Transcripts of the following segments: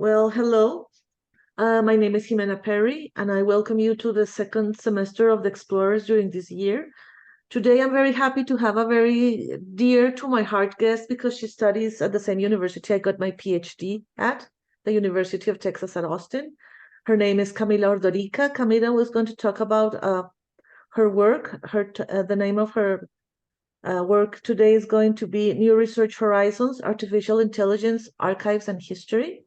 Hello. My name is Jimena Perry, and I welcome you to the second semester of the Explorers during this year. Today, I'm very happy to have a very dear to my heart guest because she studies at the same university I got my PhD at, the University of Texas at Austin. Her name is Camila Ordorica. Camila was going to talk about her work. The name of her work today is going to be New Research Horizons, Artificial Intelligence, Archives, and History.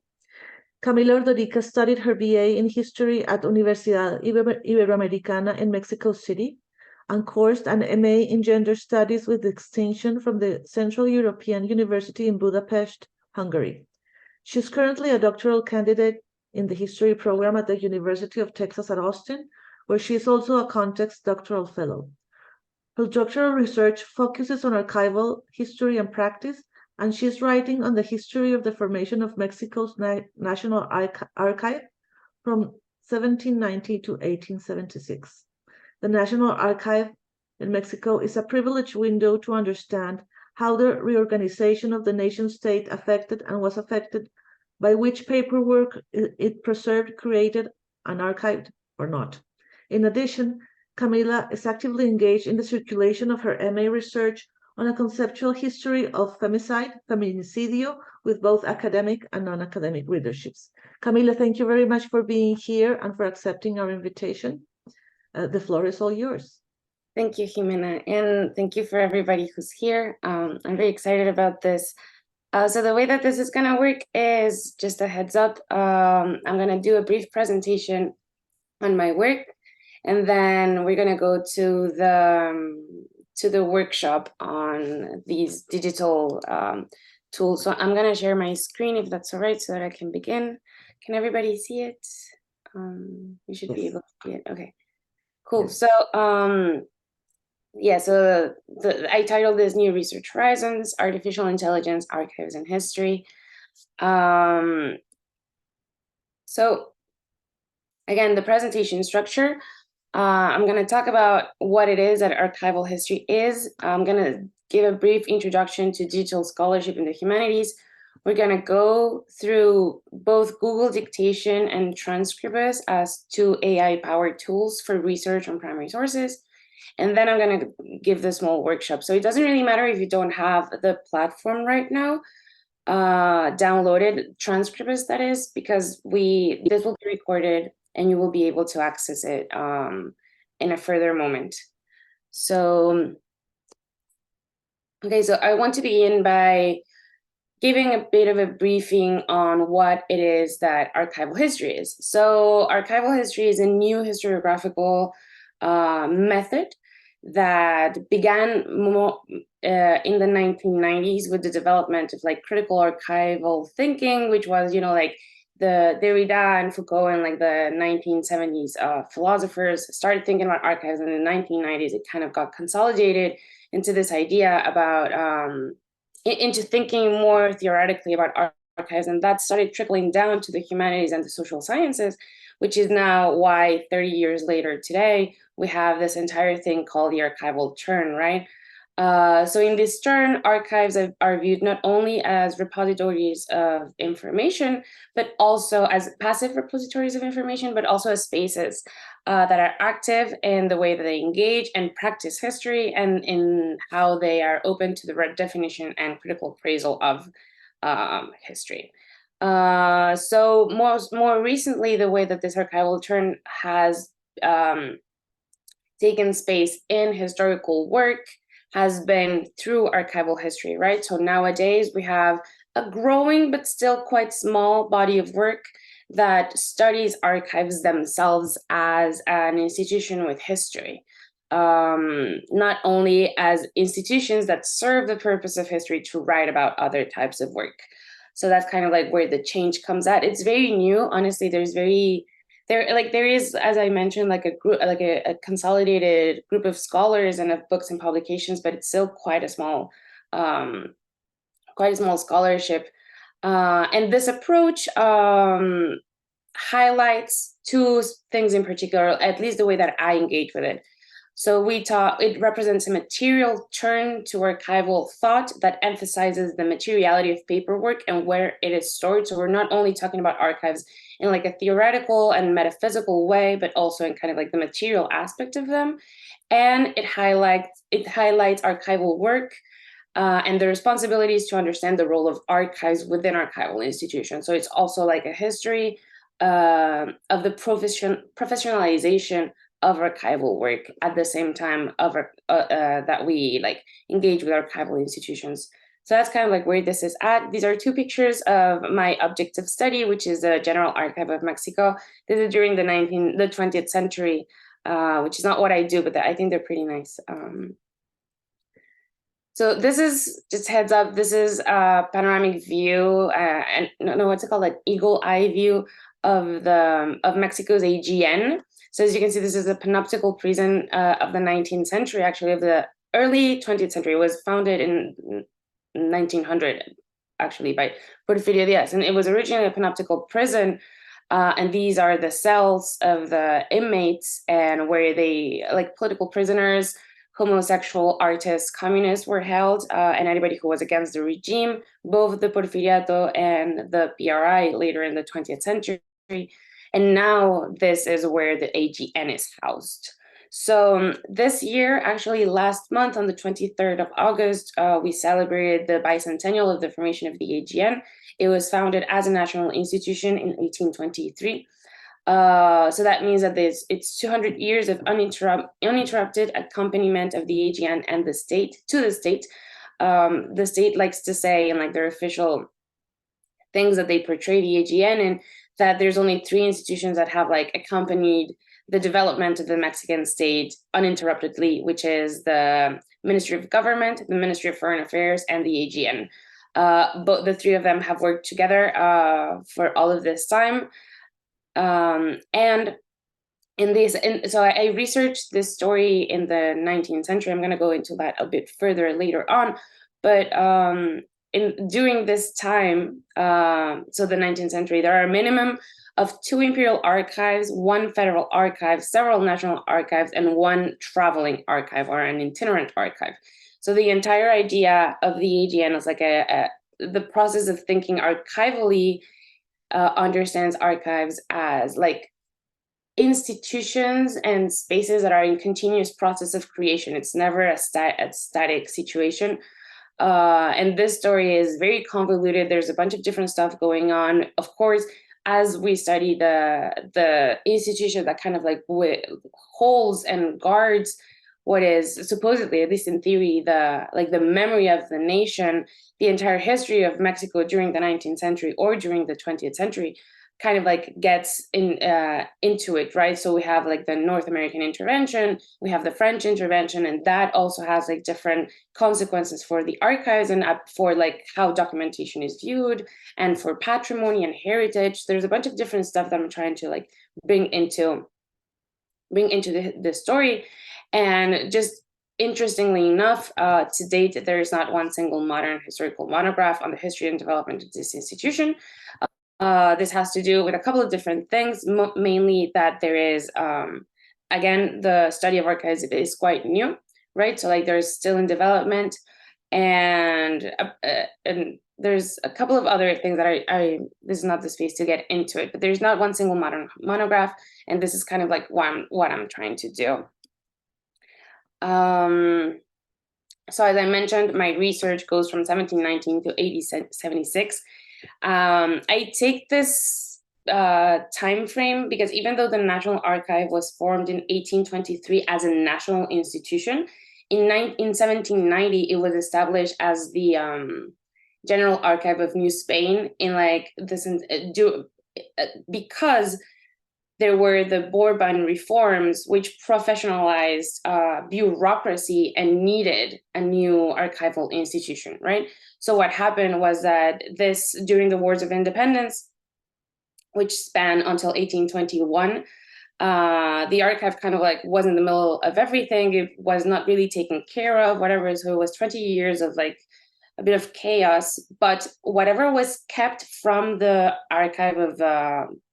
Camila Ordorica studied her BA in history at Universidad Iberoamericana in Mexico City and coursed an MA in gender studies with distinction from the Central European University in Budapest, Hungary. She's currently a doctoral candidate in the history program at the University of Texas at Austin, where she is also a context doctoral fellow. Her doctoral research focuses on archival history and practice, and she is writing on the history of the formation of Mexico's National Archive from 1790 to 1876. The National Archive in Mexico is a privileged window to understand how the reorganization of the nation-state affected and was affected by which paperwork it preserved, created, and archived or not. In addition, Camila is actively engaged in the circulation of her MA research on a conceptual history of femicide, feminicidio, with both academic and non-academic readerships. Camila, thank you very much for being here and for accepting our invitation. The floor is all yours. Thank you, Jimena, and thank you for everybody who's here. I'm very excited about this. So the way that this is going to work is just a heads up. I'm going to do a brief presentation on my work, and then we're going to go to the workshop on these digital tools. So I'm going to share my screen, if that's all right, so that I can begin. Can everybody see it? You should be able to see it. Okay, cool. Yes. So yeah, so I titled this New Research Horizons, Artificial Intelligence, Archives, and History. So again, the presentation structure, I'm going to talk about what it is that archival history is. I'm going to give a brief introduction to digital scholarship in the humanities. We're going to go through both Google Dictation and Transcribus as two AI-powered tools for research on primary sources. And then I'm going to give the small workshop. So it doesn't really matter if you don't have the platform right now downloaded, Transcribus that is, because this will be recorded and you will be able to access it in a further moment. So, okay, so I want to begin by giving a bit of a briefing on what it is that archival history is. So archival history is a new historiographical method that began in the 1990s with the development of like critical archival thinking, which was, like the Derrida and Foucault and like the 1970s philosophers started thinking about archives. In the 1990s, it kind of got consolidated into this idea about into thinking more theoretically about archives, and that started trickling down to the humanities and the social sciences, which is now why 30 years later today, we have this entire thing called the archival turn, right? So in this turn, archives are viewed not only as repositories of information, but also as passive repositories of information, but also as spaces that are active in the way that they engage and practice history, and in how they are open to the redefinition and critical appraisal of history. So more recently, the way that this archival turn has taken space in historical work has been through archival history, right? So nowadays we have a growing but still quite small body of work that studies archives themselves as an institution with history, not only as institutions that serve the purpose of history to write about other types of work. So that's kind of like where the change comes at. It's very new, honestly. There is, as I mentioned, like a group, like a consolidated group of scholars and of books and publications, but it's still quite a small scholarship. And this approach highlights two things in particular, at least the way that I engage with it. So it represents a material turn to archival thought that emphasizes the materiality of paperwork and where it is stored. So we're not only talking about archives in like a theoretical and metaphysical way, but also in kind of like the material aspect of them. And it highlights archival work and the responsibilities to understand the role of archives within archival institutions. So it's also like a history of the professionalization of archival work at the same time of that we like engage with archival institutions. So that's kind of like where this is at. These are two pictures of my objective study, which is the General Archive of Mexico. This is during the 20th century, which is not what I do, but I think they're pretty nice. So this is just heads up. This is a panoramic view, and no, what's it called? Like eagle eye view of Mexico's AGN. So as you can see, this is a panoptical prison of the 19th century, actually of the early 20th century. It was founded in 1900, actually, by Porfirio Diaz. And it was originally a panoptical prison. And these are the cells of the inmates, and where they, like political prisoners, homosexual, artists, communists were held, and anybody who was against the regime, both the Porfiriato and the PRI later in the 20th century. And now this is where the AGN is housed. So this year, actually last month on the 23rd of August, we celebrated the bicentennial of the formation of the AGN. It was founded as a national institution in 1823. So that means that it's 200 years of uninterrupted accompaniment of the AGN and the state to the state. The state likes to say in like their official things that they portray the AGN in, that there's only 3 institutions that have like accompanied the development of the Mexican state uninterruptedly, which is the Ministry of Government, the Ministry of Foreign Affairs, and the AGN. But the 3 of them have worked together for all of this time. And so I researched this story in the 19th century. I'm going to go into that a bit further later on, but during this time, so the 19th century, there are a minimum of 2 imperial archives, 1 federal archive, several national archives, and 1 traveling archive or an itinerant archive. So the entire idea of the AGN is like the process of thinking archivally understands archives as like institutions and spaces that are in continuous process of creation. It's never a static situation. And this story is very convoluted. There's a bunch of different stuff going on. Of course, as we study the institution that kind of like holds and guards what is supposedly, at least in theory, the memory of the nation, the entire history of Mexico during the 19th century or during the 20th century, kind of like gets into it, right? So we have like the North American intervention, we have the French intervention, and that also has like different consequences for the archives and for like how documentation is viewed and for patrimony and heritage. There's a bunch of different stuff that I'm trying to like bring into the story. And just interestingly enough, to date, there is not one single modern historical monograph on the history and development of this institution. This has to do with a couple of different things, mainly that there is, again, the study of archives is quite new, right? So like there's still in development, and there's a couple of other things that this is not the space to get into it, but there's not one single modern monograph, and this is kind of like what I'm trying to do. So as I mentioned, my research goes from 1719 to 1876. I take this time frame because even though the National Archive was formed in 1823 as a national institution, in 1790 it was established as the General Archive of New Spain in like this because there were the Bourbon reforms, which professionalized bureaucracy and needed a new archival institution, right? So what happened was that during the Wars of Independence, which span until 1821, the archive kind of like was in the middle of everything. It was not really taken care of, whatever. So it was 20 years of like a bit of chaos, but whatever was kept from the archive of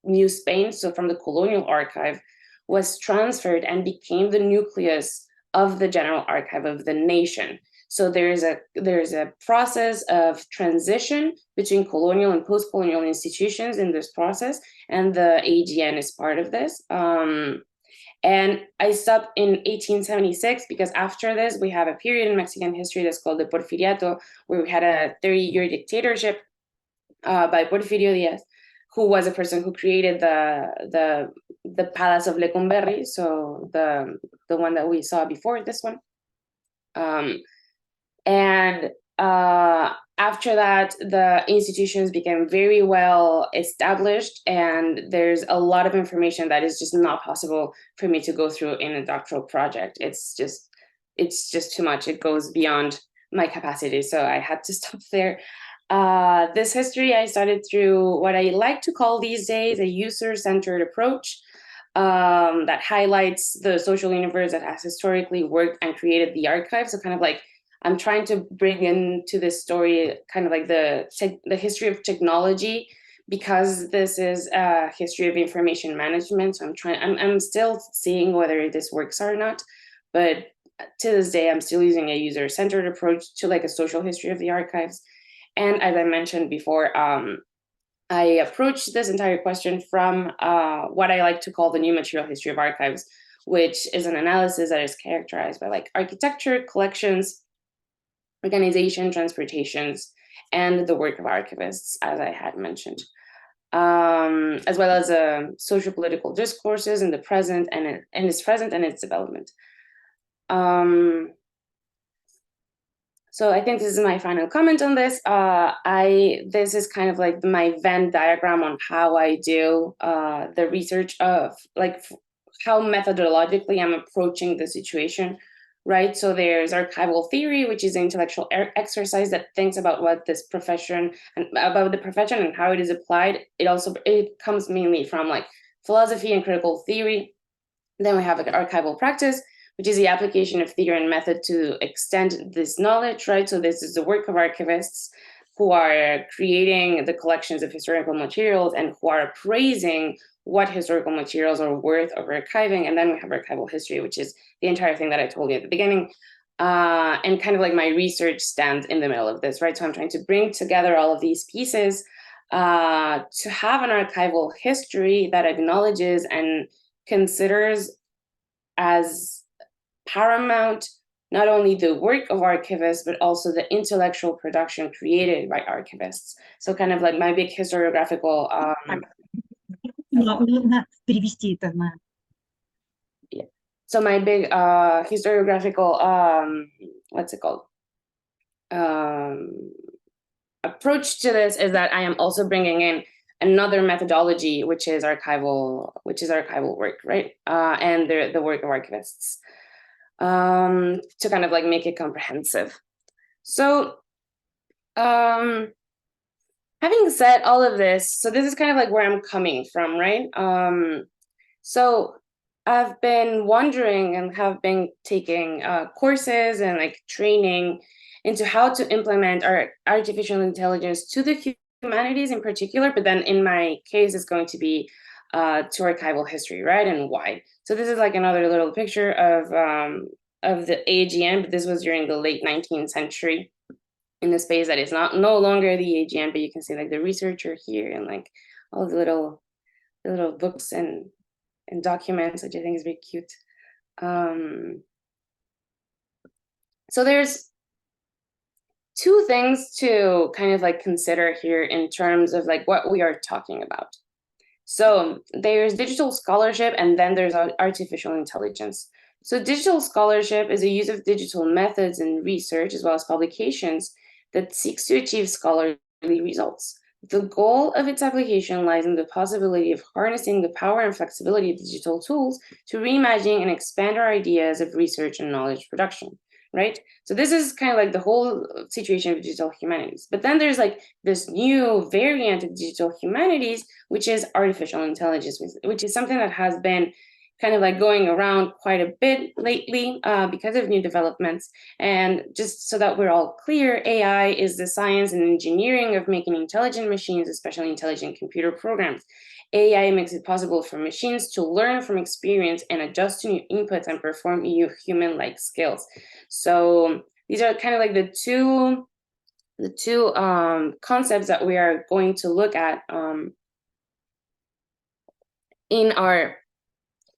New Spain, so from the colonial archive, was transferred and became the nucleus of the General Archive of the nation. So there's a process of transition between colonial and post-colonial institutions in this process, and the AGN is part of this. And I stopped in 1876 because after this, we have a period in Mexican history that's called the Porfiriato, where we had a 30-year dictatorship by Porfirio Diaz, who was a person who created the Palace of Lecumberri, so the one that we saw before this one. After that, the institutions became very well established, and there's a lot of information that is just not possible for me to go through in a doctoral project. It's just too much. It goes beyond my capacity, so I had to stop there. This history I started through what I like to call these days a user-centered approach that highlights the social universe that has historically worked and created the archive. So kind of like I'm trying to bring into this story kind of like the history of technology, because this is a history of information management. So I'm still seeing whether this works or not, but to this day, I'm still using a user-centered approach to like a social history of the archives. And as I mentioned before, I approached this entire question from what I like to call the new material history of archives, which is an analysis that is characterized by like architecture, collections, organization, transportations, and the work of archivists, as I had mentioned, as well as social political discourses in the present and its present and its development. So I think this is my final comment on this. This is kind of like my Venn diagram on how I do the research of like how methodologically I'm approaching the situation, right? So there's archival theory, which is an intellectual exercise that thinks about what this profession and about the profession and how it is applied. It comes mainly from like philosophy and critical theory. Then we have like archival practice, which is the application of theory and method to extend this knowledge, right? So this is the work of archivists who are creating the collections of historical materials and who are appraising what historical materials are worth of archiving. And then we have archival history, which is the entire thing that I told you at the beginning. And kind of like my research stands in the middle of this, right? So I'm trying to bring together all of these pieces to have an archival history that acknowledges and considers as paramount not only the work of archivists, but also the intellectual production created by archivists. So kind of like my big historiographical перевести это на... Yeah. So my big historiographical what's it called? Approach to this is that I am also bringing in another methodology, which is archival work, right? And the work of archivists, to kind of like make it comprehensive. So having said all of this, so this is kind of like where I'm coming from, right? So I've been wondering and have been taking courses and like training into how to implement our artificial intelligence to the humanities in particular, but then in my case, it's going to be to archival history, right? And why? So this is like another little picture of the AGN, but this was during the late 19th century in the space that is no longer the AGN, but you can see like the researcher here and like all the little books and documents, which I think is very cute. So there's two things to kind of like consider here in terms of like what we are talking about. So there's digital scholarship, and then there's artificial intelligence. So digital scholarship is a use of digital methods in research as well as publications that seeks to achieve scholarly results. The goal of its application lies in the possibility of harnessing the power and flexibility of digital tools to reimagine and expand our ideas of research and knowledge production, right? So this is kind of like the whole situation of digital humanities. But then there's like this new variant of digital humanities, which is artificial intelligence, which is something that has been kind of like going around quite a bit lately because of new developments. And just so that we're all clear, AI is the science and engineering of making intelligent machines, especially intelligent computer programs. AI makes it possible for machines to learn from experience and adjust to new inputs and perform new human-like skills. So these are kind of like the two concepts that we are going to look at in our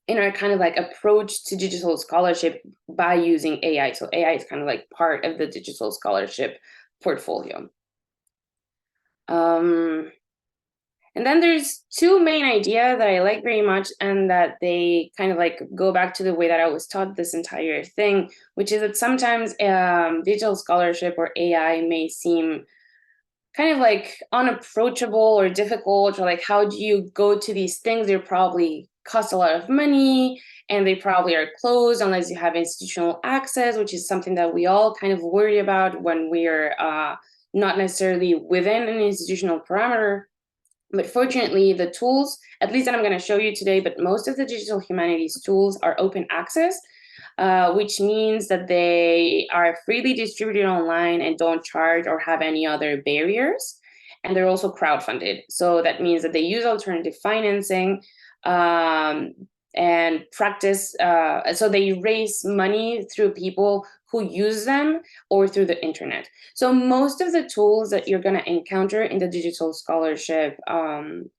kind of like approach to digital scholarship by using AI. So AI is kind of like part of the digital scholarship portfolio. And then there's two main ideas that I like very much, and that they kind of like go back to the way that I was taught this entire thing, which is that sometimes digital scholarship or AI may seem kind of like unapproachable or difficult, or like, how do you go to these things? They probably cost a lot of money, and they probably are closed unless you have institutional access, which is something that we all kind of worry about when we're not necessarily within an institutional parameter. But fortunately, the tools, at least that I'm going to show you today, but most of the digital humanities tools are open access, which means that they are freely distributed online and don't charge or have any other barriers. And they're also crowdfunded. So that means that they use alternative financing and practice. So they raise money through people who use them or through the internet. So most of the tools that you're going to encounter in the digital scholarship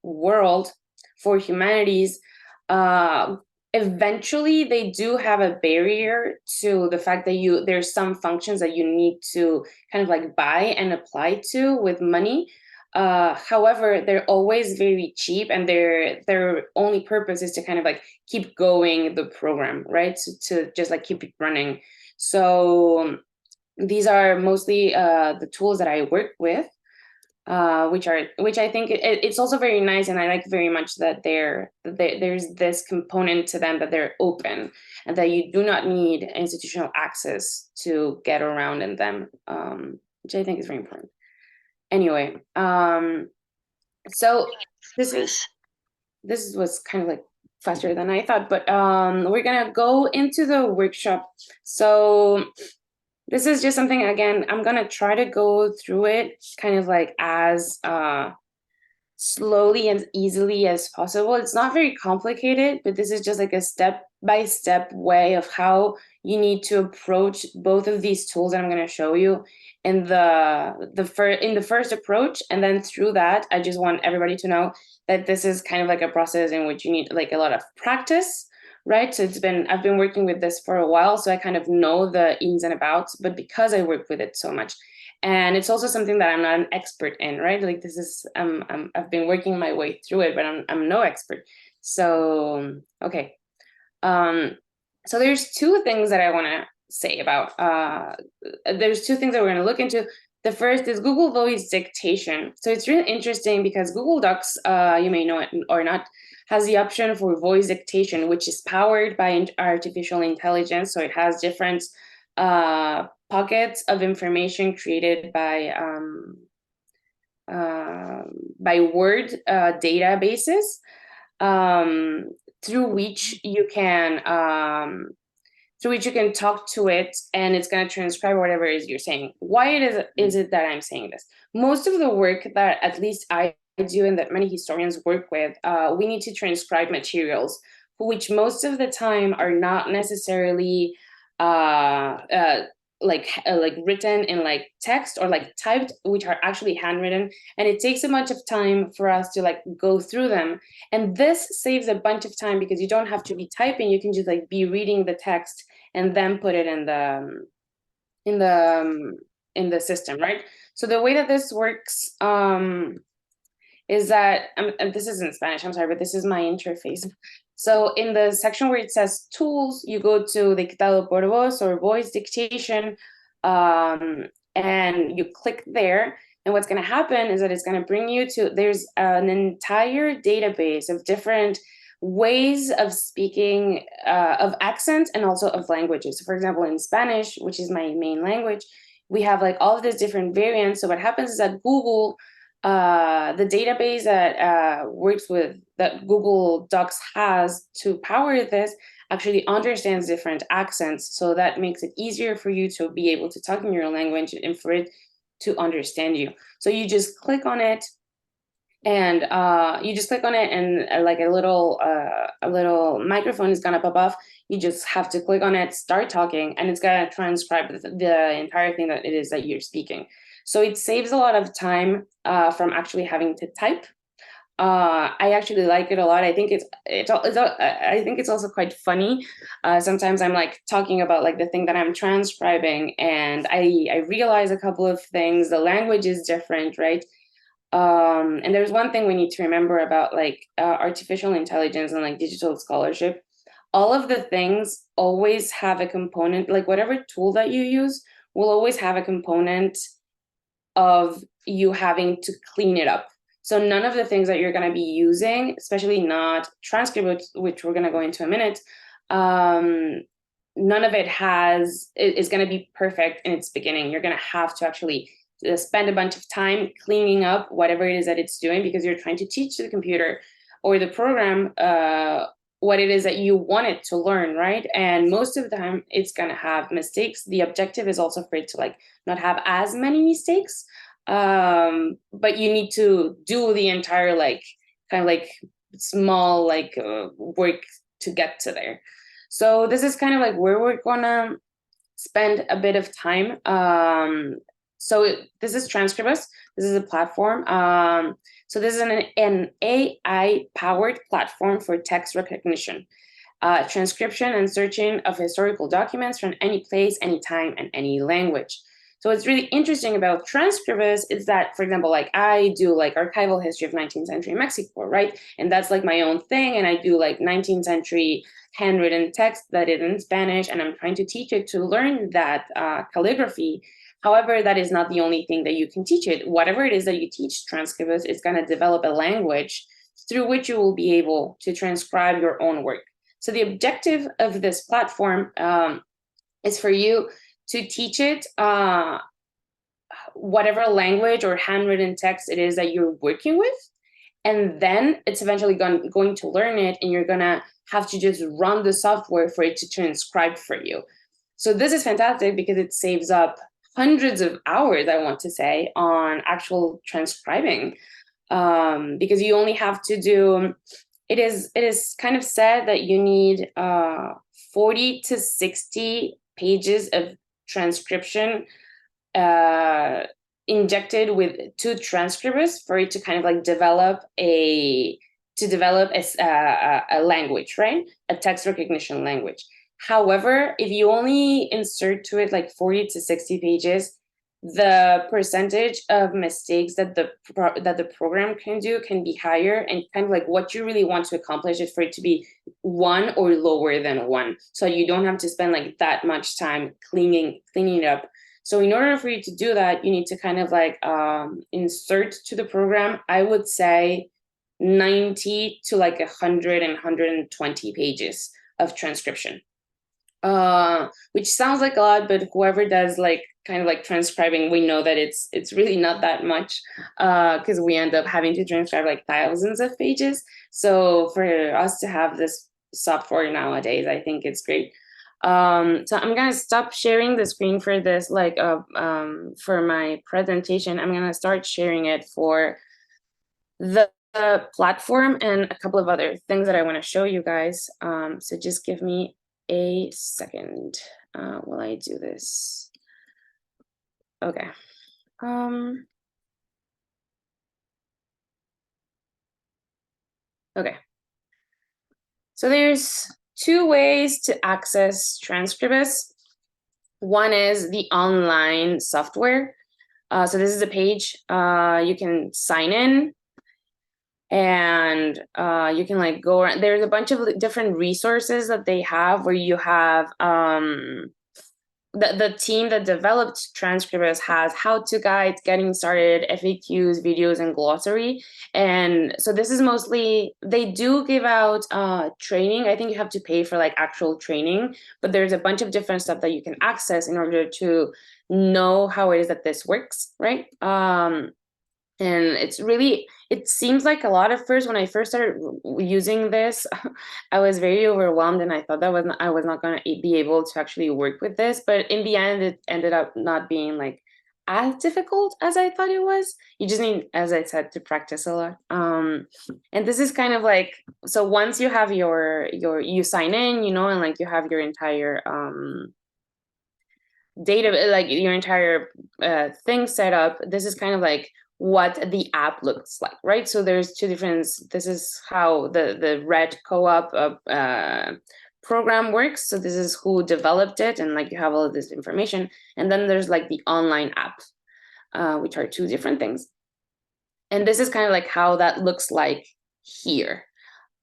world for humanities, eventually they do have a barrier to the fact that there's some functions that you need to kind of like buy and apply to with money. However, they're always very cheap, and their only purpose is to kind of like keep going the program, right? To just like keep it running. So these are mostly the tools that I work with, which I think it's also very nice, and I like very much that there's this component to them, that they're open and that you do not need institutional access to get around in them, which I think is very important. Anyway, so this was kind of like faster than I thought, but we're gonna go into the workshop. So this is just something, again, I'm gonna try to go through it kind of like as slowly and easily as possible. It's not very complicated, but this is just like a step-by-step way of how you need to approach both of these tools that I'm going to show you in the first approach. And then through that, I just want everybody to know that this is kind of like a process in which you need like a lot of practice, right? So I've been working with this for a while, so I kind of know the ins and outs, but because I work with it so much, and it's also something that I'm not an expert in, right? Like this is, I've been working my way through it, but I'm no expert. So, okay. So there's two things that I want to say about, there's two things that we're going to look into. The first is Google Voice dictation. So it's really interesting because Google Docs, you may know it or not, has the option for voice dictation, which is powered by artificial intelligence. So it has different pockets of information created by word databases, through which you can talk to it, and it's going to transcribe whatever it is you're saying. Why is it that I'm saying this? Most of the work that at least I do and that many historians work with, we need to transcribe materials, which most of the time are not necessarily like written in like text or like typed, which are actually handwritten, and it takes a bunch of time for us to like go through them. And this saves a bunch of time because you don't have to be typing, you can just like be reading the text and then put it in the system, right? So the way that this works is that, and this is in Spanish, I'm sorry, but this is my interface. So in the section where it says tools, you go to dictado por voz or voice dictation, and you click there. And what's going to happen is that it's going to bring you to, there's an entire database of different ways of speaking, of accents and also of languages. So for example, in Spanish, which is my main language, we have like all of these different variants. So what happens is that Google The database that works with that Google Docs has to power this actually understands different accents, so that makes it easier for you to be able to talk in your language and for it to understand you. So you just click on it, and like a little microphone is gonna pop off. You just have to click on it, start talking, and it's gonna transcribe the entire thing that it is that you're speaking. So it saves a lot of time from actually having to type. I actually like it a lot. I think I think it's also quite funny. Sometimes I'm like talking about like the thing that I'm transcribing, and I realize a couple of things. The language is different, right? And there's one thing we need to remember about like artificial intelligence and like digital scholarship. All of the things always have a component, like whatever tool that you use will always have a component of you having to clean it up. So none of the things that you're going to be using, especially not transcript, which we're going to go into a minute, none of it is going to be perfect in its beginning. You're going to have to actually spend a bunch of time cleaning up whatever it is that it's doing, because you're trying to teach the computer or the program what it is that you want it to learn, right? And most of the time it's going to have mistakes. The objective is also for it to like not have as many mistakes, but you need to do the entire like kind of like small like work to get to there. So this is kind of like where we're gonna spend a bit of time. This is Transcribus. This is a platform. So this is an AI-powered platform for text recognition, transcription and searching of historical documents from any place, anytime, and any language. So what's really interesting about Transcribus is that, for example, like I do like archival history of 19th century Mexico, right? And that's like my own thing. And I do like 19th century handwritten text that is in Spanish, and I'm trying to teach it to learn that calligraphy. However, that is not the only thing that you can teach it. Whatever it is that you teach Transcribus is going to develop a language through which you will be able to transcribe your own work. So the objective of this platform is for you to teach it whatever language or handwritten text it is that you're working with. And then it's eventually going to learn it, and you're going to have to just run the software for it to transcribe for you. So this is fantastic because it saves up hundreds of hours, I want to say, on actual transcribing, because you only have to do, it is kind of said that you need 40 to 60 pages of transcription injected to Transcribus for it to kind of like develop a language, right? A text recognition language. However, if you only insert to it like 40 to 60 pages, the percentage of mistakes that the program can do can be higher, and kind of like what you really want to accomplish is for it to be 1 or lower than 1. So you don't have to spend like that much time cleaning it up. So in order for you to do that, you need to kind of like insert to the program, I would say 90 to like 100 and 120 pages of transcription. Which sounds like a lot, but whoever does like kind of like transcribing, we know that it's really not that much, because we end up having to transcribe like thousands of pages. So for us to have this software nowadays, I think it's great. So I'm gonna stop sharing the screen for this, like for my presentation. I'm gonna start sharing it for the platform and a couple of other things that I want to show you guys. So just give me a second while I do this. Okay. Okay. So there's 2 ways to access Transcribus. One is the online software. So this is a page. You can sign in, and you can like go around. There's a bunch of different resources that they have, where you have the team that developed Transcribus has how-to guides, getting started, FAQs, videos, and glossary. And so this is mostly, they do give out training. I think you have to pay for like actual training, but there's a bunch of different stuff that you can access in order to know how it is that this works, right? And it's really, it seems like a lot at first. When I first started using this, I was very overwhelmed, and I thought that I was not going to be able to actually work with this. But in the end, it ended up not being like as difficult as I thought it was. You just need, as I said, to practice a lot. And this is kind of like, so once you have you sign in, you know, and like you have your entire data, like your entire thing set up, this is kind of like what the app looks like, right? So there's two different, this is how the Red Co-op program works. So this is who developed it, and like you have all of this information. And then there's like the online app, which are two different things. And this is kind of like how that looks like here.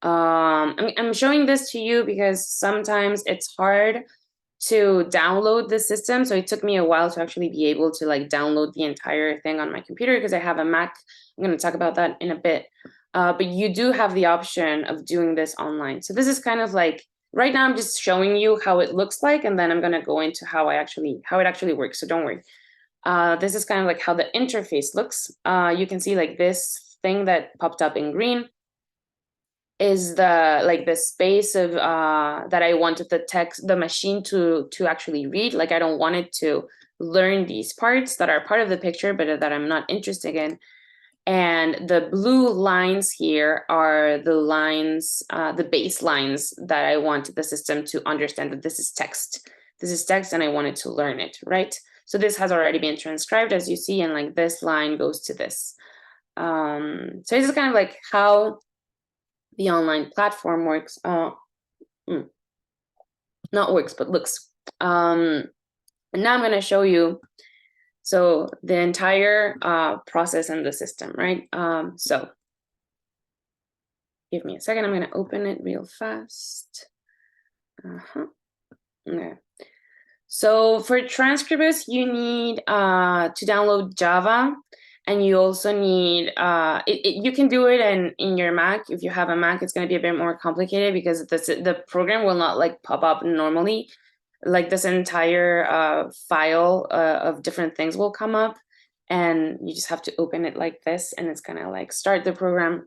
I'm showing this to you because sometimes it's hard to download the system. So it took me a while to actually be able to like download the entire thing on my computer because I have a Mac. I'm going to talk about that in a bit. But you do have the option of doing this online. So this is kind of like, right now I'm just showing you how it looks like, and then I'm going to go into how it actually works. So don't worry. This is kind of like how the interface looks. You can see like this thing that popped up in green is the space of that I wanted the machine to actually read. Like I don't want it to learn these parts that are part of the picture, but that I'm not interested in. And the blue lines here are the lines, the baselines that I want the system to understand that this is text. This is text, and I wanted to learn it, right? So this has already been transcribed, as you see, and like this line goes to this. So this is kind of like how the online platform works. Not works, but looks. And now I'm going to show you so the entire process in the system, right? So give me a second. I'm going to open it real fast. Okay. So for Transcribus, you need to download Java, and you also need you can do it in your Mac. If you have a Mac, it's going to be a bit more complicated because the program will not like pop up normally. Like this entire file of different things will come up, and you just have to open it like this, and it's gonna like start the program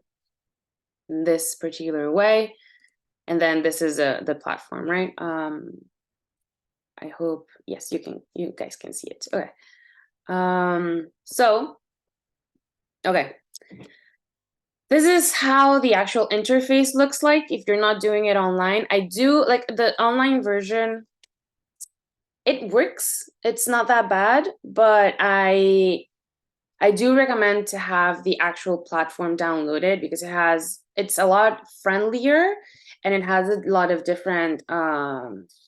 in this particular way, and then this is the platform, right? I hope, yes, you guys can see it. Okay. So, okay. This is how the actual interface looks like if you're not doing it online. I do like the online version. It works. It's not that bad, but I do recommend to have the actual platform downloaded because it's a lot friendlier, and it has a lot of different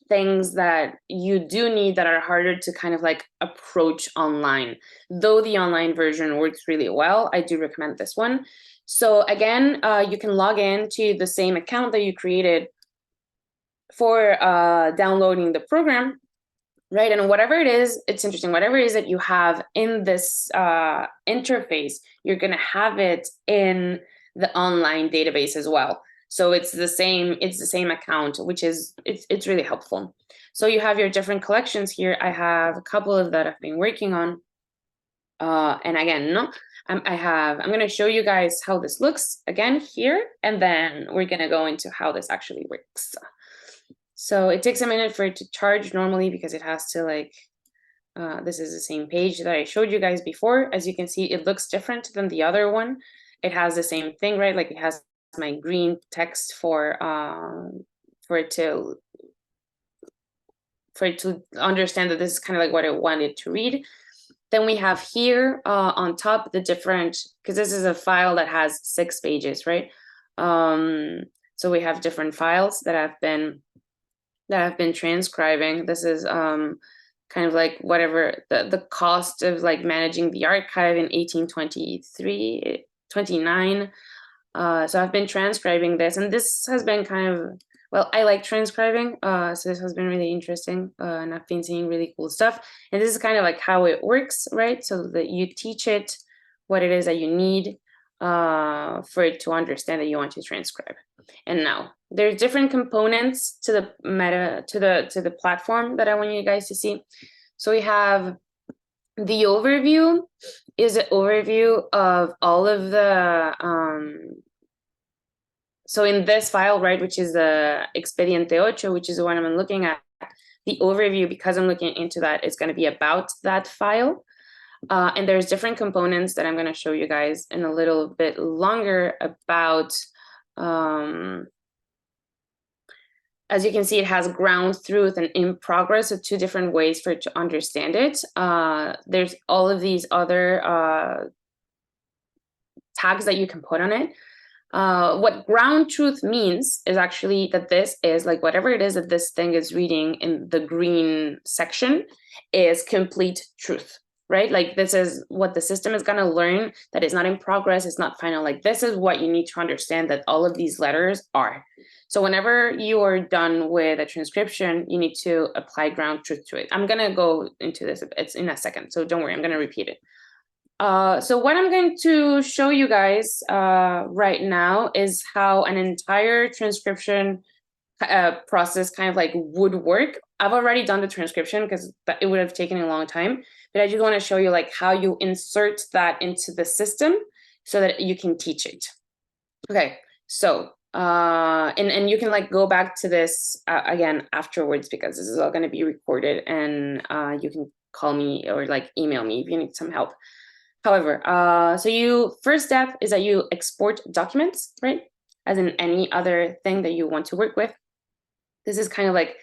things that you do need that are harder to kind of like approach online. Though the online version works really well, I do recommend this one. So again, you can log in to the same account that you created for downloading the program. Right, and whatever it is, it's interesting. Whatever it is that you have in this interface, you're going to have it in the online database as well. So it's the same account, which is it's really helpful. So you have your different collections here. I have a couple of that I've been working on. And again, I'm going to show you guys how this looks again here, and then we're going to go into how this actually works. So it takes a minute for it to charge normally because it has to like, this is the same page that I showed you guys before. As you can see, it looks different than the other one. It has the same thing, right? Like it has my green text for it to understand that this is kind of like what I wanted to read. Then we have here on top the different, because this is a file that has 6 pages, right? So we have different files that I've been transcribing. This is kind of like whatever the cost of like managing the archive in 1829. So I've been transcribing this, and this has been kind of, well, I like transcribing, so this has been really interesting, and I've been seeing really cool stuff. And this is kind of like how it works, right? So that you teach it what it is that you need for it to understand that you want to transcribe. And now there's different components to the to the platform that I want you guys to see. So we have the overview, is an overview of all of the, so in this file, right, which is the Expediente 8, which is the one I'm looking at, the overview, because I'm looking into that, is going to be about that file. And there's different components that I'm going to show you guys in a little bit longer about, as you can see, it has ground truth and in progress, so 2 different ways for it to understand it. There's all of these other tags that you can put on it. What ground truth means is actually that this is like whatever it is that this thing is reading in the green section is complete truth, right? Like this is what the system is going to learn, that it's not in progress, it's not final. Like this is what you need to understand that all of these letters are. So whenever you are done with a transcription, you need to apply ground truth to it. I'm going to go into this, it's in a second, so don't worry, I'm going to repeat it. So what I'm going to show you guys right now is how an entire transcription process kind of like would work. I've already done the transcription because it would have taken a long time, but I just want to show you like how you insert that into the system so that you can teach it. Okay, so and you can like go back to this again afterwards, because this is all going to be recorded, and you can call me or like email me if you need some help. However, so first step is that you export documents, right? As in any other thing that you want to work with. This is kind of like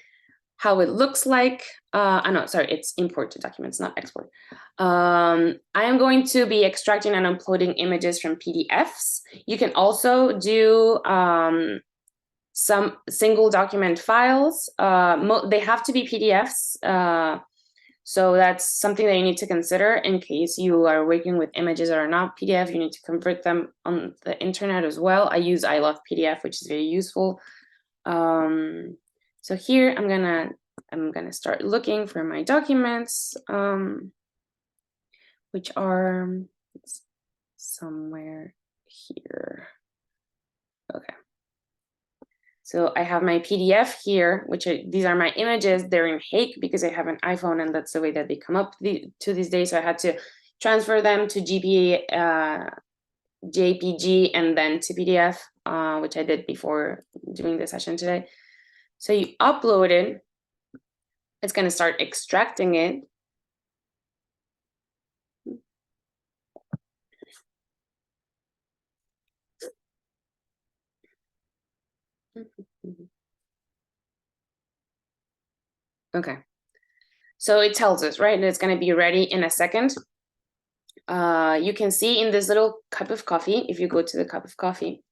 how it looks like. No, sorry, it's import to documents, not export. I am going to be extracting and uploading images from PDFs. You can also do some single document files. They have to be PDFs. So that's something that you need to consider in case you are working with images that are not PDF. You need to convert them on the internet as well. I use I Love PDF, which is very useful. So here I'm gonna start looking for my documents, which are somewhere here. Okay. So I have my PDF here, these are my images. They're in Hake because I have an iPhone, and that's the way that they come up to these days. So I had to transfer them to JPG and then to PDF, which I did before doing the session today. So you upload it. It's going to start extracting it. Okay, so it tells us, right, that it's going to be ready in a second. You can see in this little cup of coffee, if you go to the cup of coffee,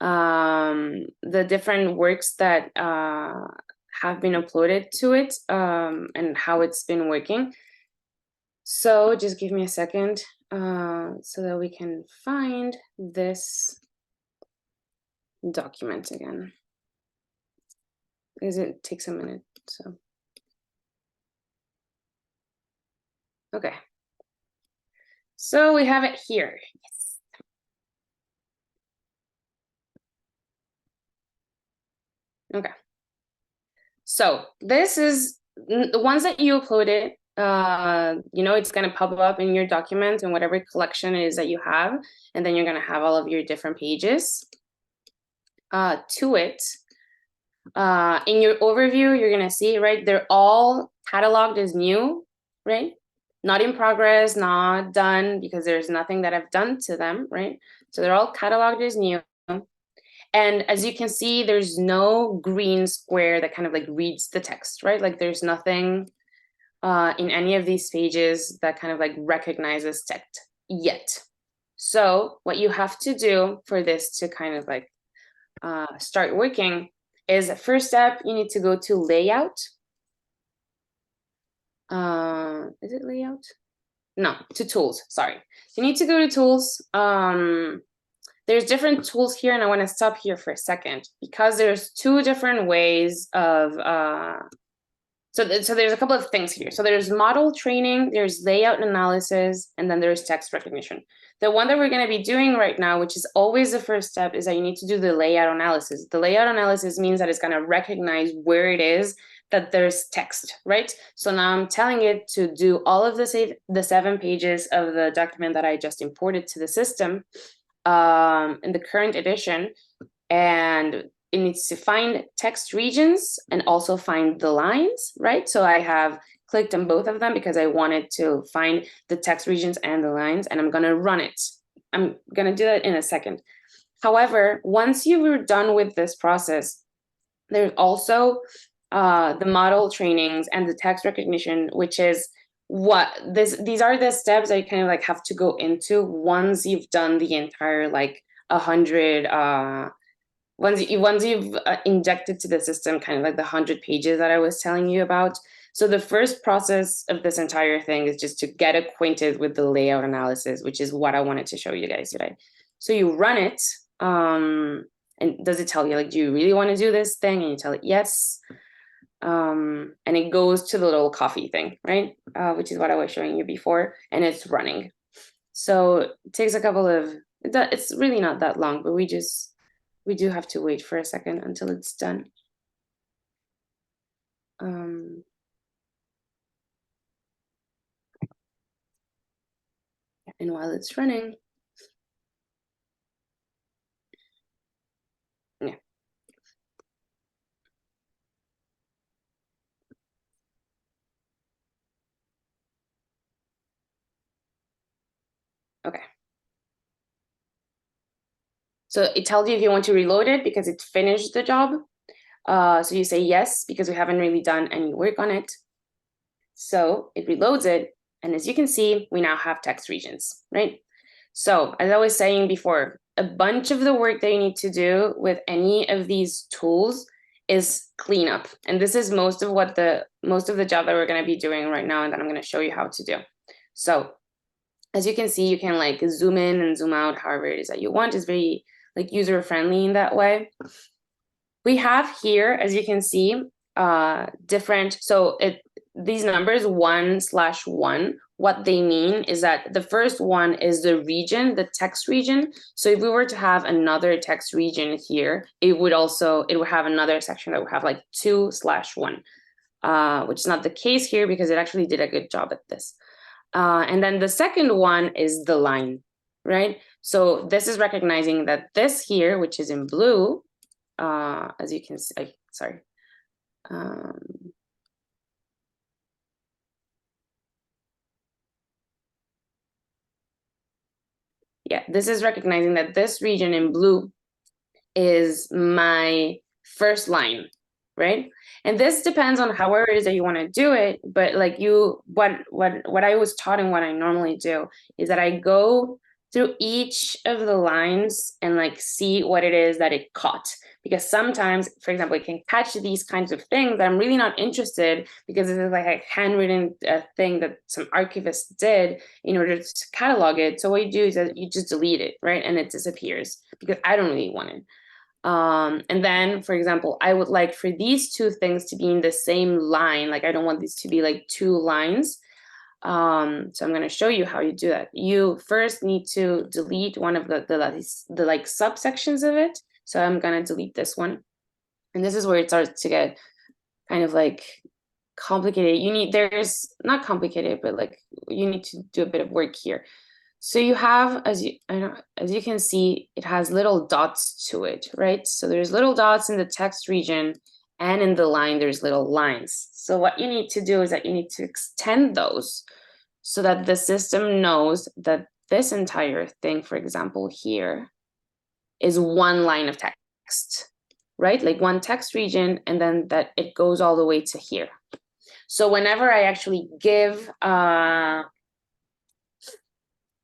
the different works that have been uploaded to it, and how it's been working. So just give me a second so that we can find this document again, because it takes a minute. So okay, so we have it here. Yes. Okay, so this is the ones that you uploaded. It's going to pop up in your document and whatever collection it is that you have, and then you're going to have all of your different pages to it. In your overview, you're going to see, right, they're all cataloged as new, right? Not in progress, not done, because there's nothing that I've done to them, right? So they're all cataloged as new. And as you can see, there's no green square that kind of like reads the text, right? Like there's nothing in any of these pages that kind of like recognizes text yet. So what you have to do for this to kind of like start working is, first step, you need to go to layout. Is it layout? No, to tools, sorry. You need to go to tools. There's different tools here, and I want to stop here for a second because there's 2 different ways of so there's a couple of things here. So there's model training, there's layout analysis, and then there's text recognition. The one that we're going to be doing right now, which is always the first step, is that you need to do the layout analysis. The layout analysis means that it's going to recognize where it is that there's text, right? So now I'm telling it to do all of the 7 pages of the document that I just imported to the system in the current edition, and it needs to find text regions and also find the lines, right? So I have clicked on both of them because I wanted to find the text regions and the lines, and I'm gonna run it. I'm gonna do that in a second. However, once you were done with this process, there's also the model trainings and the text recognition, which is these are the steps that you kind of like have to go into once you've done the entire like 100 once you've injected to the system kind of like the 100 pages that I was telling you about. So the first process of this entire thing is just to get acquainted with the layout analysis, which is what I wanted to show you guys today. So you run it, and does it tell you like, do you really want to do this thing? And you tell it yes. And it goes to the little coffee thing, right? Which is what I was showing you before, and it's running. So it takes a couple of, it's really not that long, but we do have to wait for a second until it's done. And while it's running, yeah. Okay. So it tells you if you want to reload it because it finished the job. So you say yes, because we haven't really done any work on it. So it reloads it. And as you can see, we now have text regions, right? So as I was saying before, a bunch of the work that you need to do with any of these tools is cleanup. And this is most of the job that we're going to be doing right now, and that I'm going to show you how to do. So as you can see, you can like zoom in and zoom out however it is that you want. It's very like user friendly in that way. We have here, as you can see, different, so these numbers 1/1, what they mean is that the first one is the region, the text region. So if we were to have another text region here, it would have another section that would have like 2/1, which is not the case here because it actually did a good job at this. And then the second one is the line, right? So this is recognizing that this here, which is in blue, as you can see, sorry. Yeah, this is recognizing that this region in blue is my first line, right? And this depends on however it is that you want to do it, but like what I was taught and what I normally do is that I go through each of the lines and like see what it is that it caught. Because sometimes, for example, it can catch these kinds of things that I'm really not interested, because this is like a handwritten thing that some archivist did in order to catalog it. So what you do is that you just delete it, right? And it disappears because I don't really want it. And then, for example, I would like for these two things to be in the same line. Like I don't want these to be like two lines. So I'm going to show you how you do that. You first need to delete one of the like subsections of it. So I'm going to delete this one. And this is where it starts to get kind of like complicated. There's not complicated, but like you need to do a bit of work here. So you have, as you can see, it has little dots to it, right? So there's little dots in the text region, and in the line, there's little lines. So what you need to do is that you need to extend those so that the system knows that this entire thing, for example, here, is one line of text, right? Like one text region, and then that it goes all the way to here. So whenever I actually give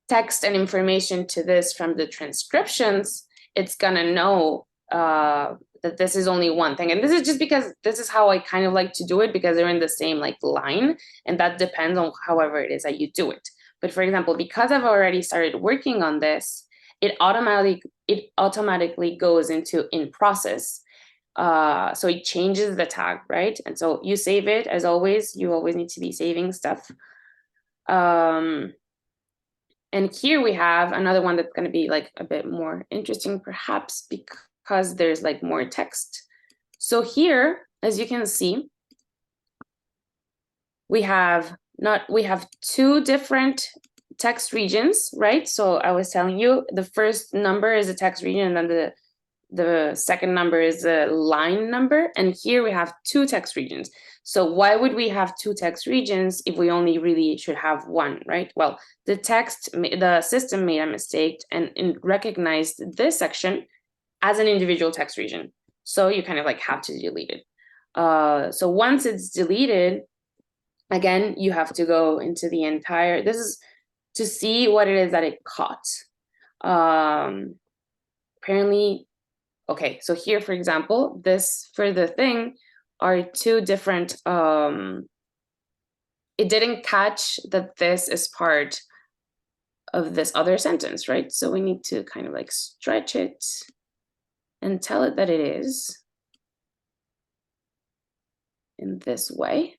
text and information to this from the transcriptions, it's gonna know that this is only one thing. And this is just because this is how I kind of like to do it, because they're in the same like line, and that depends on however it is that you do it. But for example, because I've already started working on this, it automatically goes into in process. So it changes the tag, right? And so you save it, as always. You always need to be saving stuff. And here we have another one that's going to be like a bit more interesting, perhaps because there's like more text. So here, as you can see, we have two different text regions, right? So I was telling you the first number is a text region, and then the second number is a line number, and here we have two text regions. So why would we have two text regions if we only really should have one, right? Well, the system made a mistake and recognized this section as an individual text region. So you kind of like have to delete it. So once it's deleted, again, you have to go into the entire, this is to see what it is that it caught. Apparently, okay, so here, for example, this for the thing are two different, it didn't catch that this is part of this other sentence, right? So we need to kind of like stretch it and tell it that it is in this way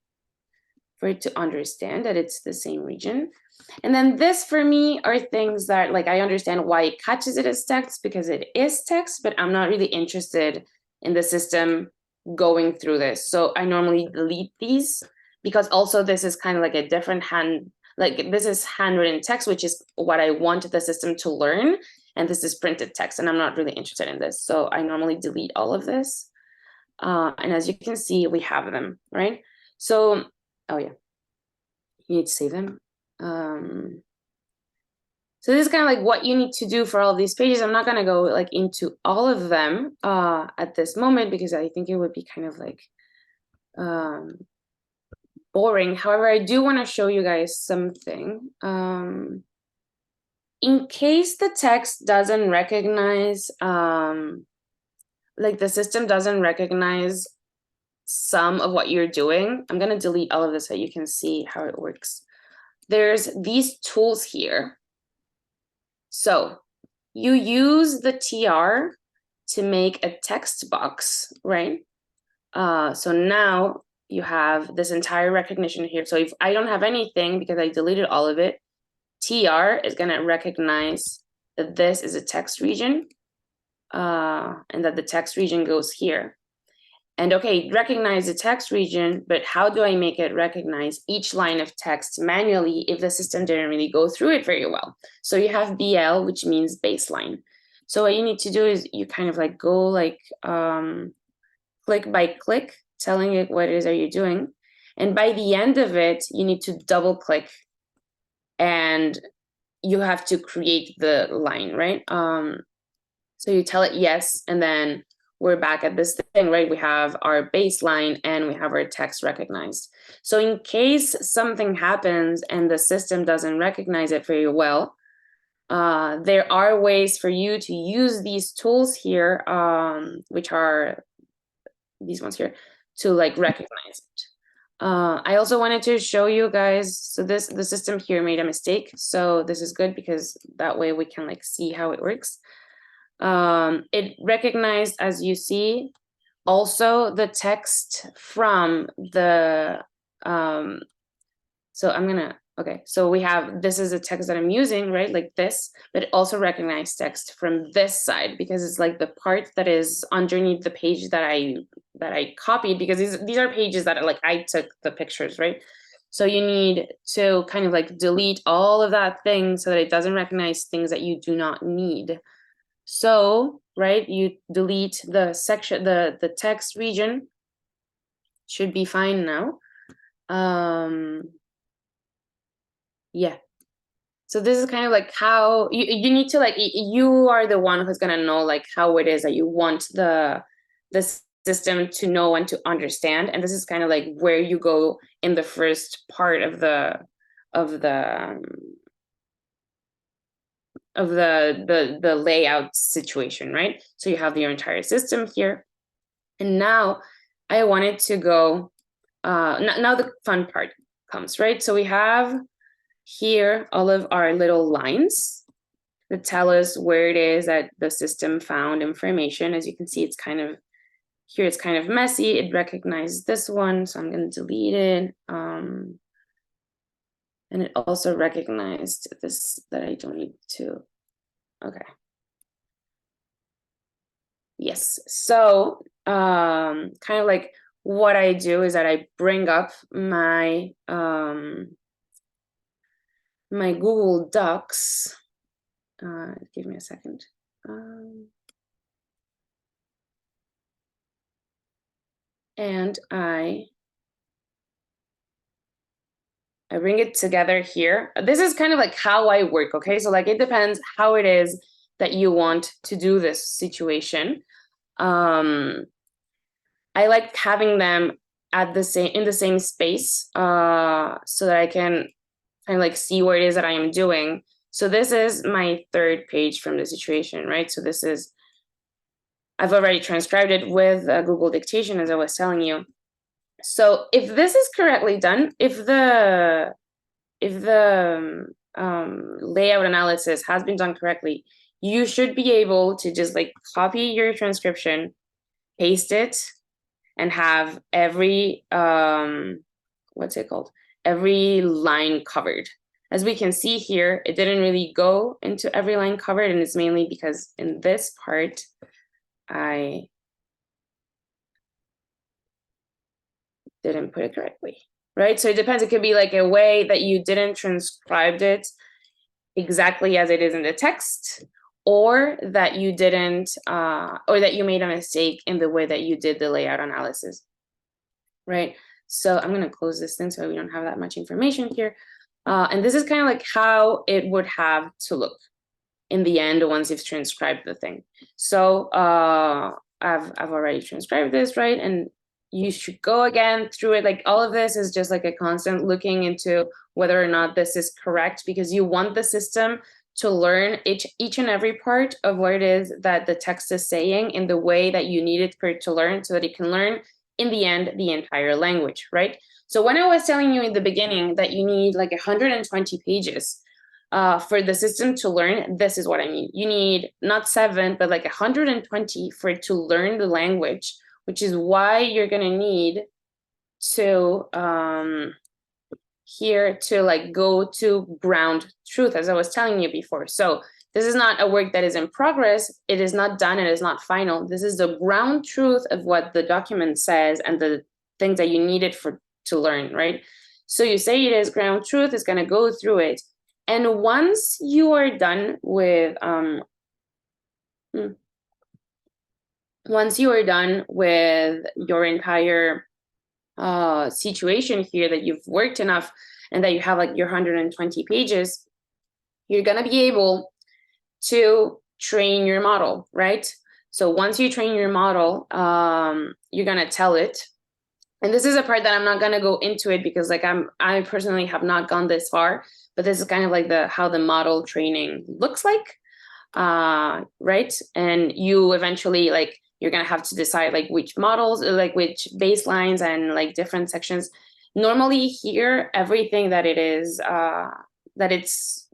for it to understand that it's the same region. And then this for me are things that like I understand why it catches it as text because it is text, but I'm not really interested in the system going through this. So I normally delete these because also this is kind of like a different like this is handwritten text, which is what I want the system to learn. And this is printed text, and I'm not really interested in this. So I normally delete all of this. And as you can see, we have them, right? So, oh yeah, you need to save them. So this is kind of like what you need to do for all of these pages. I'm not going to go like into all of them at this moment because I think it would be kind of like boring. However, I do want to show you guys something. In case the text doesn't recognize, like the system doesn't recognize some of what you're doing, I'm going to delete all of this so you can see how it works. There's these tools here. So you use the TR to make a text box, right? So now you have this entire recognition here. So if I don't have anything because I deleted all of it, TR is going to recognize that this is a text region and that the text region goes here. And okay, recognize the text region, but how do I make it recognize each line of text manually if the system didn't really go through it very well? So you have BL, which means baseline. So what you need to do is you kind of like go like click by click, telling it what it is that you're doing. And by the end of it, you need to double click and you have to create the line, right? So you tell it yes, and then we're back at this thing, right? We have our baseline and we have our text recognized. So in case something happens and the system doesn't recognize it very well, there are ways for you to use these tools here, which are these ones here, to like recognize it. I also wanted to show you guys, so the system here made a mistake. So this is good because that way we can like see how it works. It recognized, as you see, also the text from the, so I'm gonna, okay, so we have, this is a text that I'm using, right, like this, but it also recognized text from this side because it's like the part that is underneath the page that I copied, because these are pages that like I took the pictures, right? So you need to kind of like delete all of that thing so that it doesn't recognize things that you do not need. So, right, you delete the section, the text region should be fine now. Yeah. So this is kind of like how you need to like, you are the one who's gonna know like how it is that you want the system to know and to understand. And this is kind of like where you go in the first part of the layout situation, right? So you have your entire system here. And now I wanted to go, now the fun part comes, right? So we have here all of our little lines that tell us where it is that the system found information. As you can see, it's kind of, here it's kind of messy. It recognizes this one, so I'm going to delete it. And it also recognized this that I don't need to. Okay. Yes. So kind of like what I do is that I bring up my my Google Docs. Give me a second. And I bring it together here. This is kind of like how I work, okay? So like it depends how it is that you want to do this situation. I like having them at the same in the same space so that I can kind of like see what it is that I am doing. So this is my third page from the situation, right? So this is, I've already transcribed it with Google Dictation, as I was telling you. So if this is correctly done, if the layout analysis has been done correctly, you should be able to just like copy your transcription, paste it, and have every what's it called? Every line covered. As we can see here, it didn't really go into every line covered, and it's mainly because in this part, I didn't put it correctly, right? So it depends. It could be like a way that you didn't transcribe it exactly as it is in the text, or that you didn't, or that you made a mistake in the way that you did the layout analysis, right? So I'm going to close this thing so we don't have that much information here. And this is kind of like how it would have to look in the end once you've transcribed the thing. So I've already transcribed this, right? And you should go again through it. Like all of this is just like a constant looking into whether or not this is correct, because you want the system to learn each and every part of what it is that the text is saying in the way that you need it for it to learn, so that it can learn in the end the entire language, right? So when I was telling you in the beginning that you need like 120 pages for the system to learn, this is what I mean. You need not 7, but like 120 for it to learn the language, which is why you're gonna need to here to like go to ground truth, as I was telling you before. So this is not a work that is in progress. It is not done. It is not final. This is the ground truth of what the document says and the things that you needed to learn, right? So you say it is ground truth. It's gonna go through it. And once you are done with your entire situation here, that you've worked enough and that you have like your 120 pages, you're gonna be able to train your model, right? So once you train your model, you're gonna tell it. And this is a part that I'm not gonna go into it because like I personally have not gone this far, but this is kind of like how the model training looks like, right? And you eventually like you're gonna have to decide like which models, like which baselines and like different sections. Normally here, everything that it is, that it's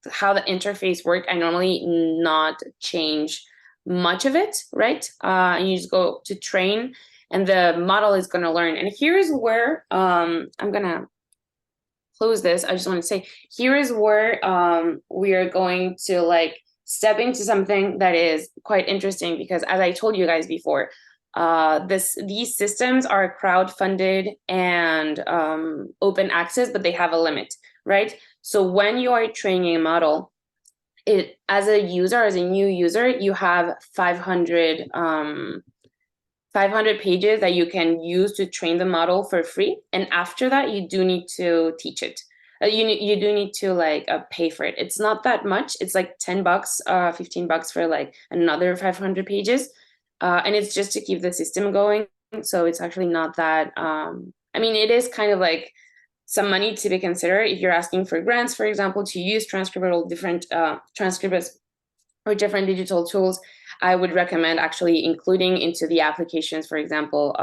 how the interface work, I normally not change much of it, right? And you just go to train and the model is gonna learn. And here's where, I'm gonna close this. I just want to say, here is where we are going to like step into something that is quite interesting, because as I told you guys before, these systems are crowd-funded and open access, but they have a limit, right? So when you are training a model, as a user, as a new user, you have 500 pages that you can use to train the model for free. And after that, you do need to teach it. You do need to like pay for it. It's not that much. It's like $10, $15 for like another 500 pages. And it's just to keep the system going. So it's actually not that, I mean, it is kind of like some money to be considered if you're asking for grants, for example, to use Transcribr, different Transcribers or different digital tools. I would recommend actually including into the applications, for example,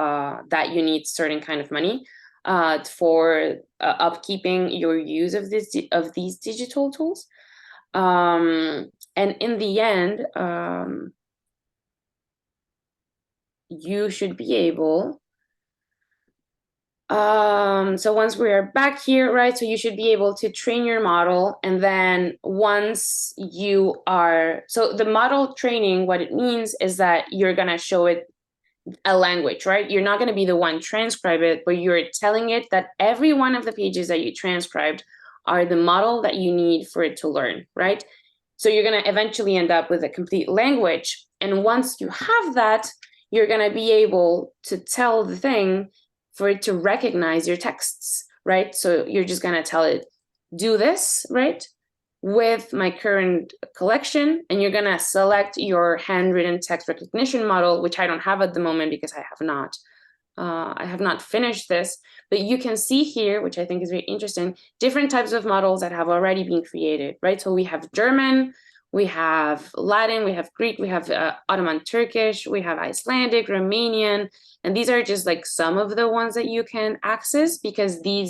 that you need certain kind of money for upkeeping your use of these digital tools. And in the end, you should be able. So once we are back here, right? So you should be able to train your model, and then once you are, so the model training, what it means is that you're gonna show it a language, right? You're not going to be the one transcribe it, but you're telling it that every one of the pages that you transcribed are the model that you need for it to learn, right? So you're going to eventually end up with a complete language. And once you have that, you're going to be able to tell the thing for it to recognize your texts, right? So you're just going to tell it, do this, right? With my current collection, and you're going to select your handwritten text recognition model, which I don't have at the moment because I have not finished this, but you can see here, which I think is very interesting, different types of models that have already been created, right? So we have German, we have Latin, we have Greek, we have Ottoman Turkish, we have Icelandic, Romanian, and these are just like some of the ones that you can access because they're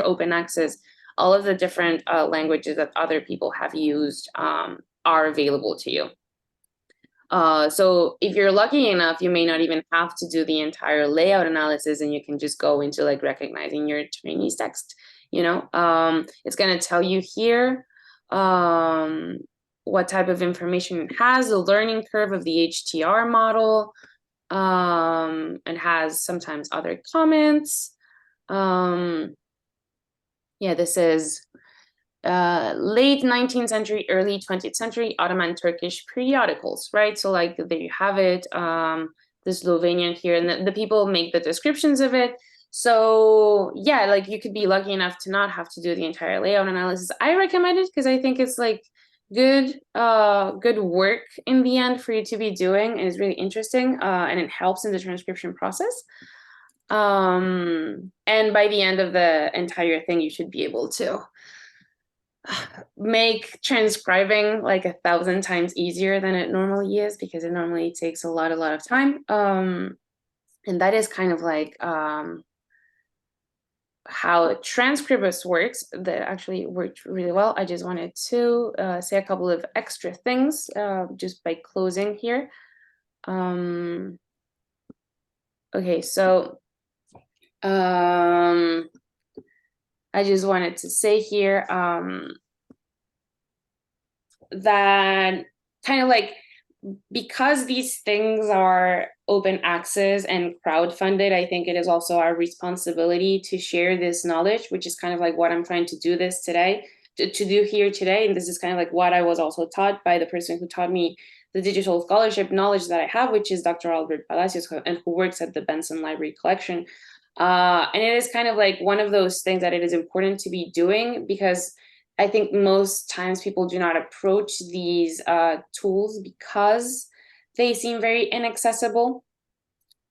open access, all of the different languages that other people have used are available to you. So if you're lucky enough, you may not even have to do the entire layout analysis, and you can just go into like recognizing your Chinese text, you know. It's going to tell you here what type of information it has, the learning curve of the HTR model, and has sometimes other comments. Yeah, this is late 19th century, early 20th century Ottoman Turkish periodicals, right? So like there you have it, the Slovenian here, and the people make the descriptions of it. So yeah, like you could be lucky enough to not have to do the entire layout analysis. I recommend it because I think it's like good work in the end for you to be doing, and it's really interesting, and it helps in the transcription process. And by the end of the entire thing, you should be able to make transcribing like 1,000 times easier than it normally is, because it normally takes a lot of time. And that is kind of like how Transkribus works. That actually worked really well. I just wanted to say a couple of extra things just by closing here. Okay, so I just wanted to say here that kind of like, because these things are open access and crowdfunded, I think it is also our responsibility to share this knowledge, which is kind of like what I'm trying to do this today, to do here today. And this is kind of like what I was also taught by the person who taught me the digital scholarship knowledge that I have, which is Dr. Albert Palacios, and who works at the Benson Library Collection. And it is kind of like one of those things that it is important to be doing, because I think most times people do not approach these tools because they seem very inaccessible.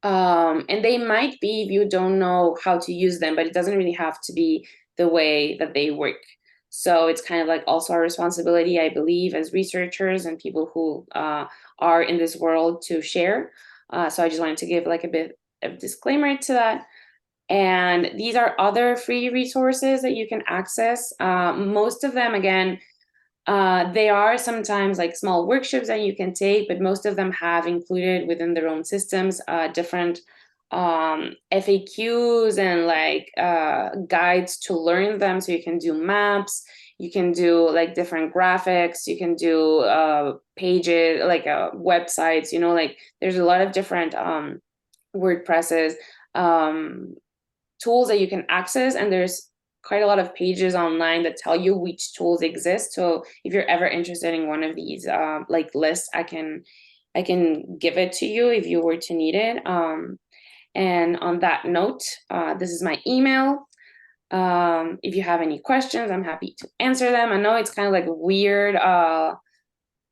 And they might be if you don't know how to use them, but it doesn't really have to be the way that they work. So it's kind of like also our responsibility, I believe, as researchers and people who are in this world to share. So I just wanted to give like a bit of disclaimer to that. And these are other free resources that you can access. Most of them, again, they are sometimes like small workshops that you can take, but most of them have included within their own systems different FAQs and like guides to learn them. So you can do maps, you can do like different graphics, you can do pages, like websites, you know, like there's a lot of different WordPresses, tools that you can access, and there's quite a lot of pages online that tell you which tools exist. So if you're ever interested in one of these like lists, I can give it to you if you were to need it. And on that note, this is my email. If you have any questions, I'm happy to answer them. I know it's kind of like weird. I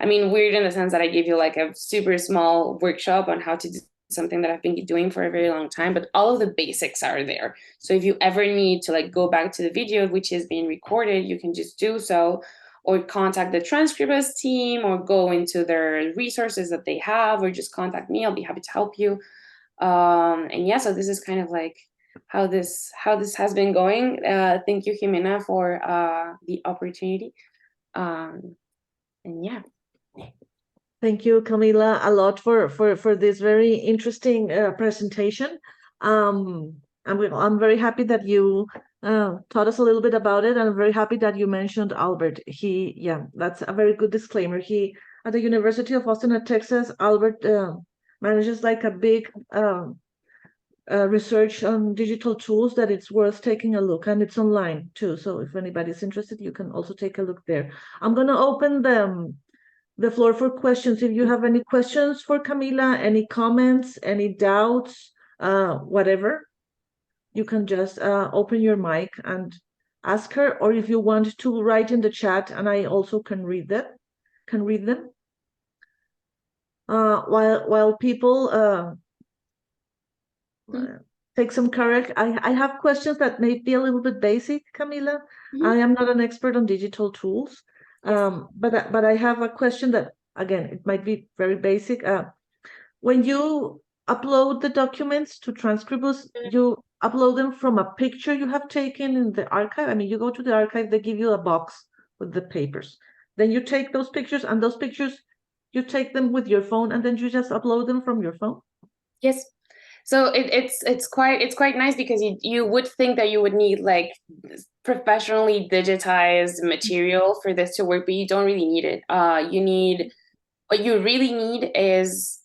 mean, weird in the sense that I gave you like a super small workshop on how to do something that I've been doing for a very long time, but all of the basics are there. So if you ever need to like go back to the video, which is being recorded, you can just do so, or contact the Transkribus team, or go into their resources that they have, or just contact me. I'll be happy to help you. And yeah, so this is kind of like how this has been going. Thank you, Jimena, for the opportunity. And yeah. Thank you, Camila, a lot for this very interesting presentation. I'm very happy that you taught us a little bit about it, and I'm very happy that you mentioned Albert. Yeah, that's a very good disclaimer. He, at the University of Austin at Texas, Albert manages like a big research on digital tools that it's worth taking a look, and it's online too. So if anybody's interested, you can also take a look there. I'm gonna open the floor for questions. If you have any questions for Camila, any comments, any doubts, whatever, you can just open your mic and ask her, or if you want to write in the chat, and I also can read them. While people take some courage, I have questions that may be a little bit basic, Camila. I am not an expert on digital tools, but I have a question that, again, it might be very basic. When you upload the documents to Transcribus, you upload them from a picture you have taken in the archive. I mean, you go to the archive, they give you a box with the papers. Then you take those pictures, and those pictures, you take them with your phone, and then you just upload them from your phone? Yes. So it's quite nice, because you would think that you would need like professionally digitized material for this to work, but you don't really need it. What you really need is,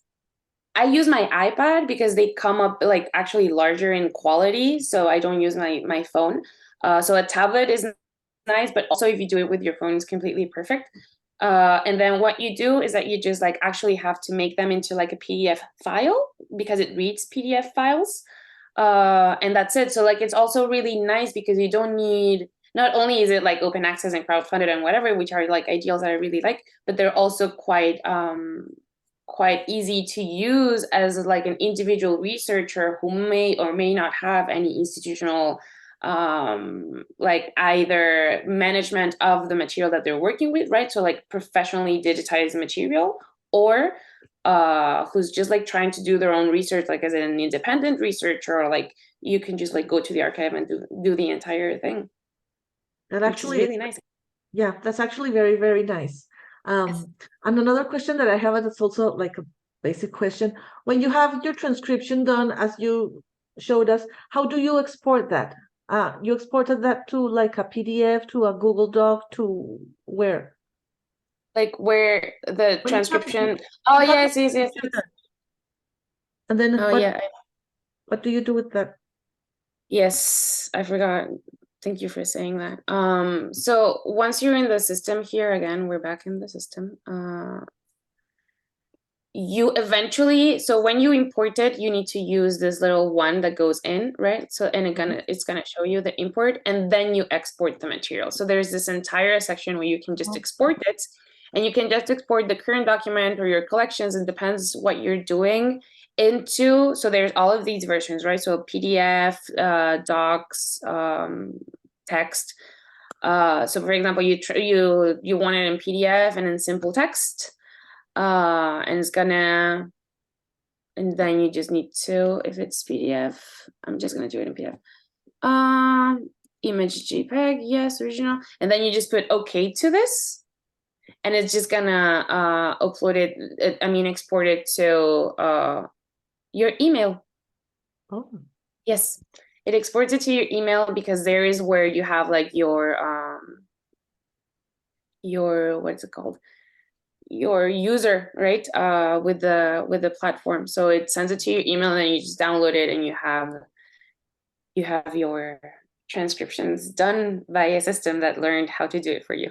I use my iPad because they come up like actually larger in quality, so I don't use my phone. So a tablet is nice, but also if you do it with your phone, it's completely perfect. And then what you do is that you just like actually have to make them into like a PDF file, because it reads PDF files. And that's it. So like, it's also really nice because you don't need, not only is it like open access and crowdfunded and whatever, which are like ideals that I really like, but they're also quite easy to use as like an individual researcher who may or may not have any institutional like either management of the material that they're working with, right? So like professionally digitized material, or who's just like trying to do their own research, like as an independent researcher, or like you can just like go to the archive and do the entire thing. That Which actually is really nice. Yeah, that's actually very, very nice. And another question that I have, that's also like a basic question. When you have your transcription done, as you showed us, how do you export that? You exported that to like a PDF, to a Google Doc, to where? Like where the When you have- transcription. Oh, you have yes. And then Oh, yeah. what do you do with that? Yes, I forgot. Thank you for saying that. So once you're in the system here, again, we're back in the system. You eventually, so when you import it, you need to use this little one that goes in, right? So, and it's gonna show you the import, and then you export the material. So there's this entire section where you can just export it, and you can just export the current document or your collections. It depends what you're doing into. So there's all of these versions, right? So PDF, docs, text. So for example, you want it in PDF and in simple text. And it's gonna, and then you just need to, if it's PDF, I'm just gonna do it in PDF. Image JPEG, yes, original, and then you just put OK to this, and it's just gonna upload it. I mean, export it to your email. Oh, Yes, it exports it to your email, because there is where you have like your what's it called? Your user, right? With the platform. So it sends it to your email, and then you just download it, and you have your transcriptions done by a system that learned how to do it for you.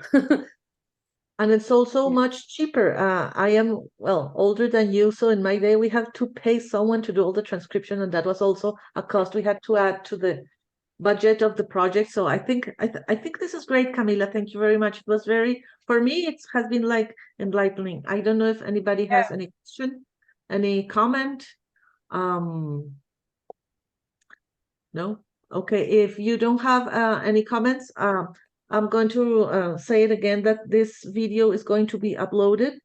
and it's also Yeah. much cheaper. I am, well, older than you, so in my day we have to pay someone to do all the transcription, and that was also a cost we had to add to the budget of the project. So I think this is great, Camila. Thank you very much. It was very, for me, it has been like enlightening. I don't know if anybody has any question, any comment. No? Okay, if you don't have any comments, I'm going to say it again, that this video is going to be uploaded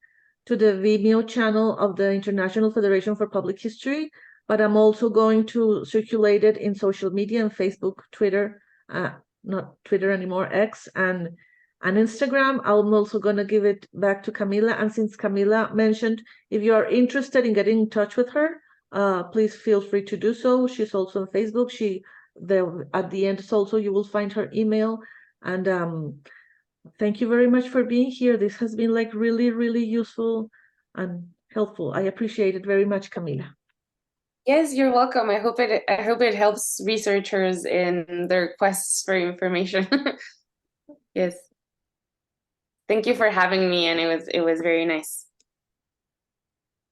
to the Vimeo channel of the International Federation for Public History, but I'm also going to circulate it in social media, and Facebook, Twitter, not Twitter anymore, X, and Instagram. I'm also going to give it back to Camila, and since Camila mentioned, if you are interested in getting in touch with her, please feel free to do so. She's also on Facebook. At the end also you will find her email. And thank you very much for being here. This has been like really, really useful, and helpful. I appreciate it very much, Camila. Yes, you're welcome. I hope it helps researchers in their quests for information. Yes. Thank you for having me, and it was very nice.